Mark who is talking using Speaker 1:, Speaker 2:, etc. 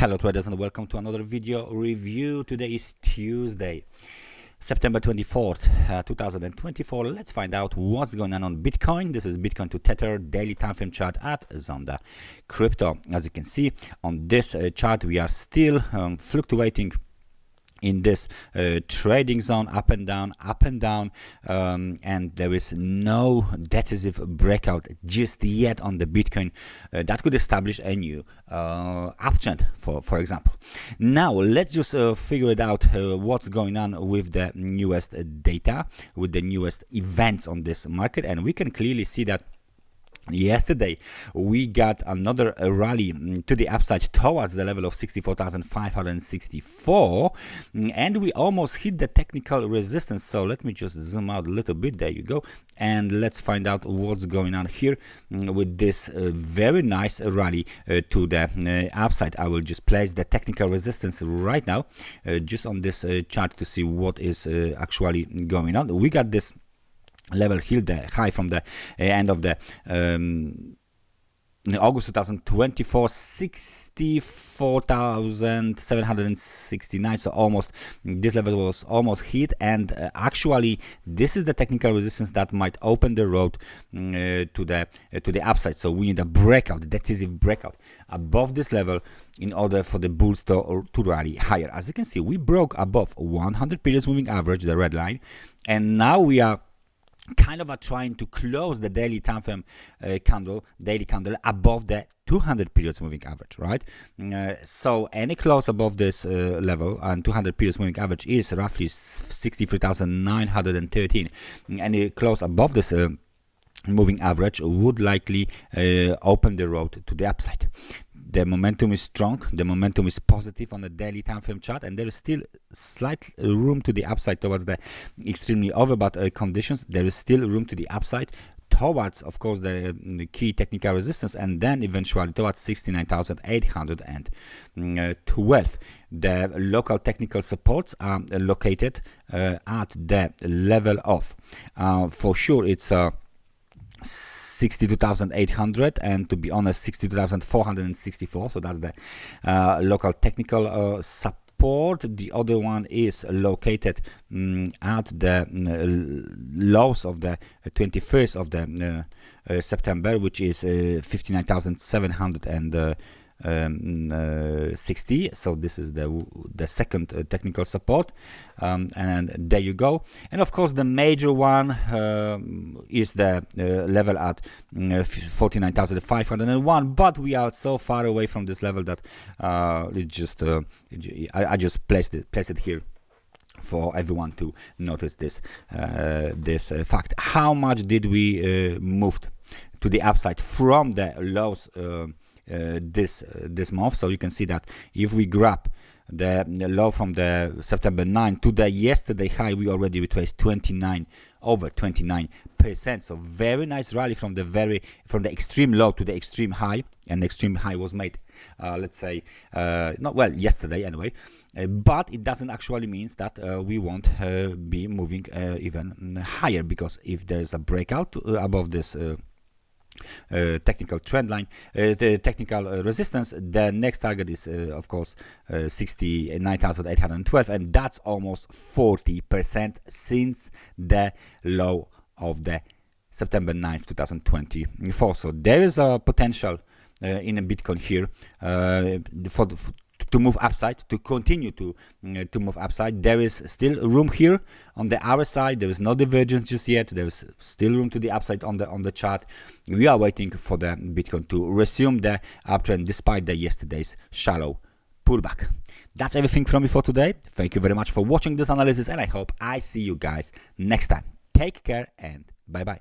Speaker 1: Hello traders and welcome to another video review. Today is Tuesday, September 24th, 2024. Let's find out what's going on Bitcoin. This is Bitcoin to Tether daily time frame chart at Zondacrypto. As you can see on this chart, we are still fluctuating in this trading zone, up and down, and there is no decisive breakout just yet on the Bitcoin that could establish a new uptrend, for example. Now let's just figure it out what's going on with the newest data, with the newest events on this market, and we can clearly see that yesterday we got another rally to the upside towards the level of 64,564, and we almost hit the technical resistance. So let me just zoom out a little bit. There you go, and let's find out what's going on here with this very nice rally to the upside. I will just place the technical resistance right now just on this chart to see what is actually going on. We got this level here, the high from the end of the August 2024, 64,769. So almost this level was almost hit, and actually this is the technical resistance that might open the road to the upside. So we need a breakout, decisive breakout above this level in order for the bulls to rally higher. As you can see, we broke above 100 periods moving average, the red line, and now we are kind of trying to close the daily time frame daily candle above the 200 periods moving average, right? So any close above this level, and 200 periods moving average is roughly 63,913. Any close above this moving average would likely open the road to the upside. The momentum is strong, the momentum is positive on the daily time frame chart, and there is still slight room to the upside towards the extremely overbought conditions. There is still room to the upside towards, of course, the key technical resistance, and then eventually towards 69,812. The local technical supports are located at the level of, for sure, it's 62,800, and to be honest 62,464. So that's the local technical support. The other one is located at the lows of the 21st of the September, which is 59,760. So this is the second technical support, and there you go. And of course the major one is the level at 49,501, but we are so far away from this level that I just placed it here for everyone to notice this fact. How much did we move to the upside from the lows this month? So you can see that if we grab the low from the September 9 to the yesterday high, we already retraced over 29%. So very nice rally from the extreme low to the extreme high, and the extreme high was made let's say yesterday anyway, but it doesn't actually mean that we won't be moving even higher, because if there's a breakout above this technical trend line, the technical resistance, the next target is of course 69,812, and that's almost 40% since the low of the September 9th 2024. So there is a potential in a Bitcoin here to move upside, to continue to move upside. There is still room here on the hour side. There is no divergence just yet. There is still room to the upside on the chart. We are waiting for the Bitcoin to resume the uptrend despite the yesterday's shallow pullback. That's everything from me for today. Thank you very much for watching this analysis, and I hope I see you guys next time. Take care and bye bye.